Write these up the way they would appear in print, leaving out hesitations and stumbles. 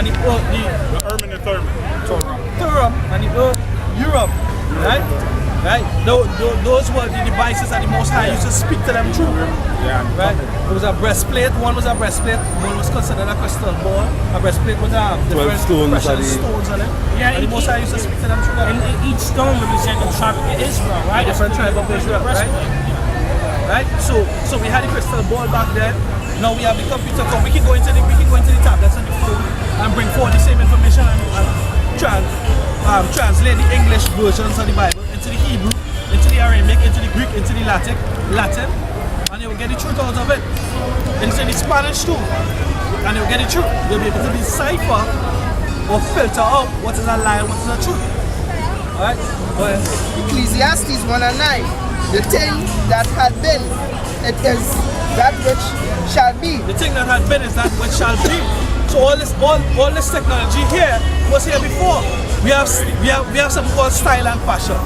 and the earth, The Urim and Thummim. Thummim and the earth, Europe, right? Right? Those were the devices that the Most High used to speak to them through. Yeah. Right? There was a breastplate, one was a breastplate, one was considered a crystal ball. A breastplate with different precious stones on it. Yeah, and the Most High used to speak to them through that. And each stone represented the tribe of Israel, right? Different tribe of Israel, right? Right? So we had the crystal ball back then. Now we have the computer. So we can go into the tablets and the phone and bring forward the same information and translate the English versions of the Bible into the Hebrew, into the Aramaic, into the Greek, into the Latin, and they will get the truth out of it. Into the Spanish too, and they will get the truth. They'll be able to decipher or filter out what is a lie and what is a truth. Alright? Ecclesiastes 1 and 9. The thing that had been, it is that which shall be. The thing that had been is that which shall be. So all this technology here was here before. We have something called style and fashion.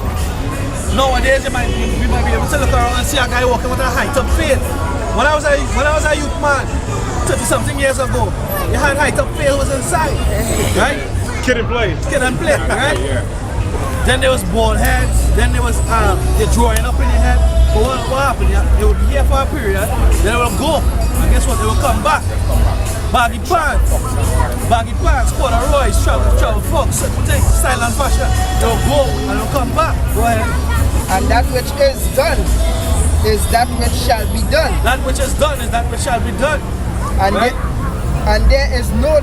Nowadays we might be able to look around and see a guy walking with a height up fade. When I was a youth man, 30 something years ago, you had height up fade was inside. Right? Kid and play. Kid and play, right? Yeah. Then there was bald heads, then there was the drawing up in your head. But what happened? They would be here for a period, then they will go. And guess what? They will come back. Baggy pants, corduroys, travel fox, style and fashion. They will go and they will come back. Go ahead. And that which is done is that which shall be done. That which is done is that which shall be done. And right? there is no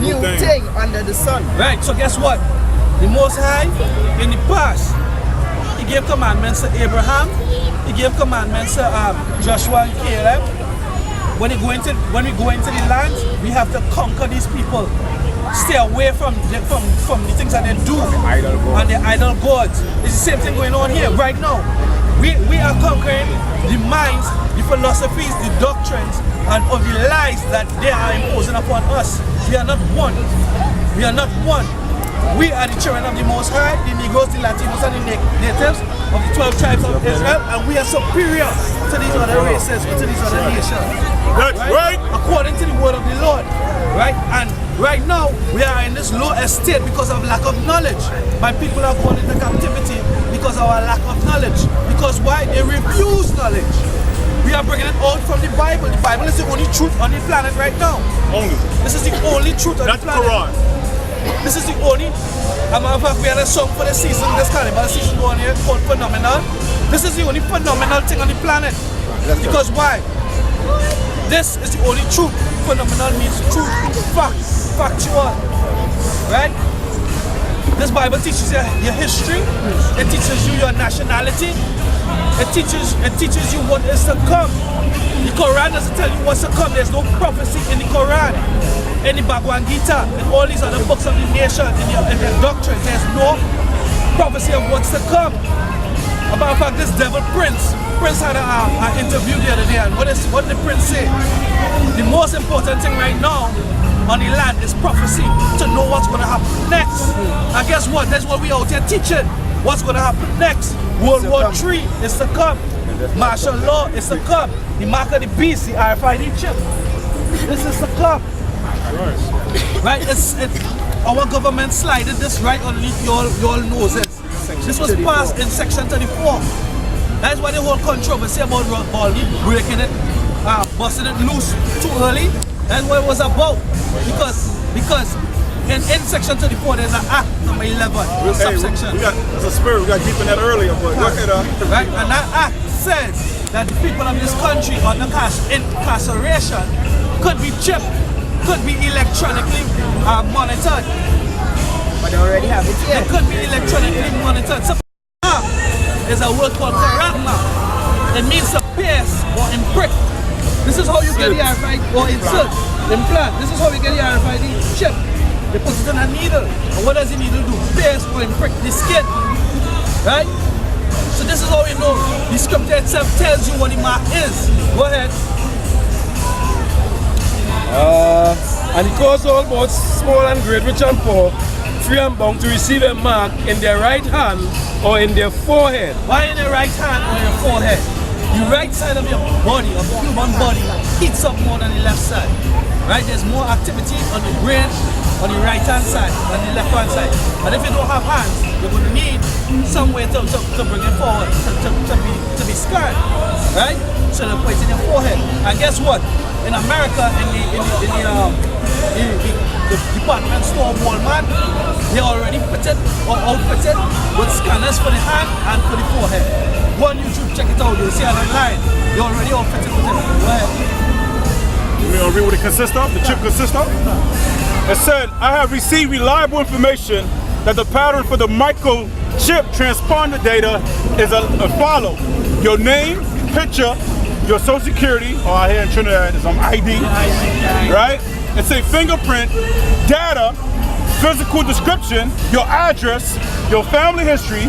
new thing under the sun. Right, so guess what? The Most High, in the past, He gave commandments to Abraham, He gave commandments to Joshua and Caleb. When we go into the land, we have to conquer these people. Stay away from the things that they do and their idol gods. It's the same thing going on here right now. We are conquering the minds, the philosophies, the doctrines, and of the lies that they are imposing upon us. We are not one. We are not one. We are the children of the Most High, the Negroes, the Latinos, and the natives of the 12 tribes of Israel, and we are superior to these other races, to these other nations. That's right. According to the word of the Lord. Right? And right now, we are in this low estate because of lack of knowledge. My people are gone into captivity because of our lack of knowledge. Because why? They refuse knowledge. We are bringing it out from the Bible. The Bible is the only truth on the planet right now. Only. This is the only truth on the planet. That's the Quran. This is the only. As a matter of fact, we had a song for the season, this carnival season going here called Phenomenal. This is the only phenomenal thing on the planet. Because why? This is the only truth. Phenomenal means truth, fact, factual. Right? This Bible teaches you your history. It teaches you your nationality. It teaches you what is to come. The Quran doesn't tell you what's to come. There's no prophecy in the Quran, in the Bhagavad Gita, in all these other books of the nation, in their doctrine. There's no prophecy of what's to come. About fact, this devil Prince had an interview the other day, and what did the Prince say? The most important thing right now on the land is prophecy, to know what's going to happen next. And guess what? That's what we out here teaching. What's going to happen next? World War III is to come. Martial law is to come. The mark of the beast, the RFID chip. This is to come. Right? Our government slided this right underneath your noses. This was passed in Section 34. That's why the whole controversy about Baldy breaking it, busting it loose too early. That's what it was about. Because in Section 34 there's an Act number 11, subsection. That's a spirit. We got deep in that earlier, but go ahead. Right? And that Act says that the people of this country under incarceration could be chipped, could be electronically monitored. But they already have it here. It could be electronically monitored. So is a word called karagma. It means to pierce or imprick. This is how you get the RFID, or insert, implant. This is how you get the RFID chip. They put it in a needle. And what does the needle do? Pierce or imprick the skin. Right? So this is how you know. The scripture itself tells you what the mark is. Go ahead. And it goes all about small and great, rich and poor, free and bound to receive a mark in their right hand or in their forehead. Why in your right hand or your forehead? The right side of your body, of the human body, heats up more than the left side. right? There's more activity on the brain on the right hand side than the left hand side. And if you don't have hands, you're going to need some way to bring it forward, to be scarred, right? So they put it in your forehead. And guess what? In America, in the department store Walmart, they already fitted or outfitted with scanners for the hand and for the forehead. Go on YouTube, check it out, you'll see it online. They already outfitted with it. Go ahead. You know, read what it consists of, the chip consists of? It said, I have received reliable information that the pattern for the microchip transponder data is as follows. Your name, picture, your social security, or out here in Trinidad is ID, right? It's a fingerprint, data, physical description, your address, your family history,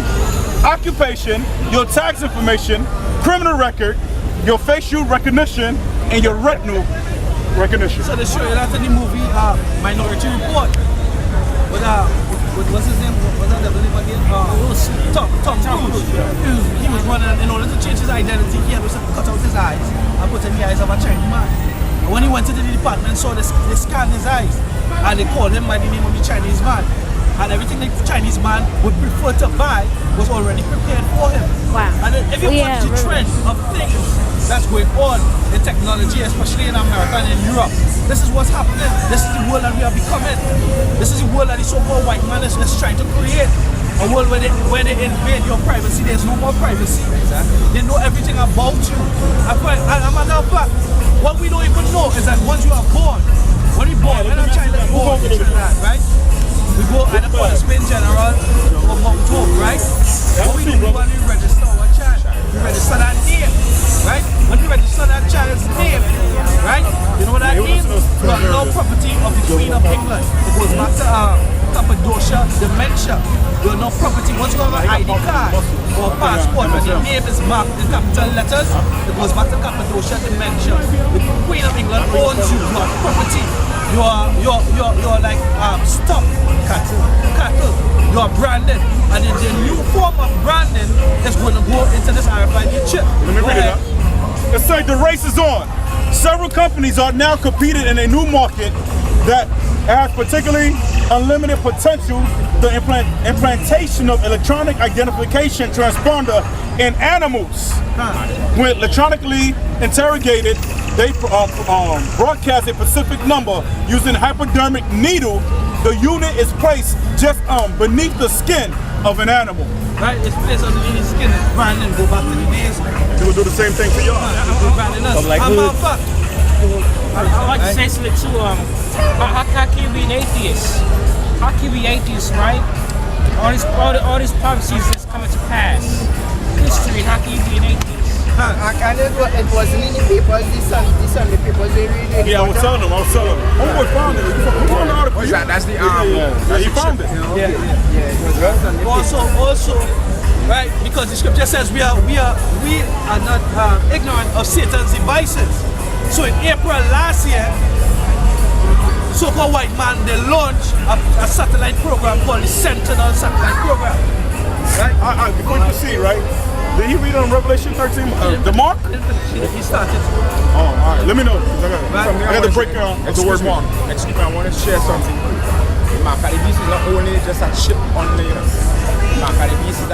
occupation, your tax information, criminal record, your facial recognition, and your retinal recognition. So they show you that in the movie Minority Report with what's his name? What's that name again? Tom Cruise. He was running, in order to change his identity, he had to cut out his eyes and put in the eyes of a Chinese man. And when he went to the department, saw they scanned his eyes and they called him by the name of the Chinese man. And everything the Chinese man would prefer to buy was already prepared for him. Wow. And if you watch the trend of things that's going on in technology, especially in America and in Europe, this is what's happening. This is the world that we are becoming. This is the world that the so-called white man is trying to create. A world where they invade your privacy. There's no more privacy. They know everything about you. And a matter of fact, what we don't even know is that once you are born, when you're born, when a child is born in Trinidad, right? We go either for the Spain General or Mount Hope, right? What we do when we register our child, we register that name, right? When we register that child's name, right? You know what that means? You got no property of the Queen of England. It goes back to Cappadocia, dementia. You have no property. Once you have an ID card or a passport, when your name is marked in capital letters, it goes back to Cappadocia, dementia. The Queen of England owns you, you have property. You're like stock cattle. You're branded, and then the new form of branding is going to go into this RFID chip. Let me read it out. It says the race is on. Several companies are now competing in a new market that has particularly unlimited potential. The implantation of electronic identification transponder in animals. When electronically interrogated, they broadcast a specific number using hypodermic needle. The unit is placed just beneath the skin of an animal. Right, it's placed underneath the skin. Brandon, go back to the days. They will do the same thing to y'all. Brandon us. Like I'd like to say something too. How can you be an atheist? How can you be atheist, right? All these prophecies that's coming to pass. History, how can you be an atheist? And it wasn't in the papers, the Sunday papers, they read it. Yeah, I was telling them. Homeboy found it. Who found the article? That's the Yeah, he found it. Yeah. Also, right? Because the scripture says we are not ignorant of Satan's devices. So in April last year, so-called white man, they launched a satellite program called the Sentinel Satellite Program. Right? Before you proceed, right? Did he read on Revelation 13? The mark? He started. Oh, all right. Let me know. I got the breakdown of the word mark. Excuse me, I want to share something. Mark, the beast is not only just a chip on the. Mark, the beast is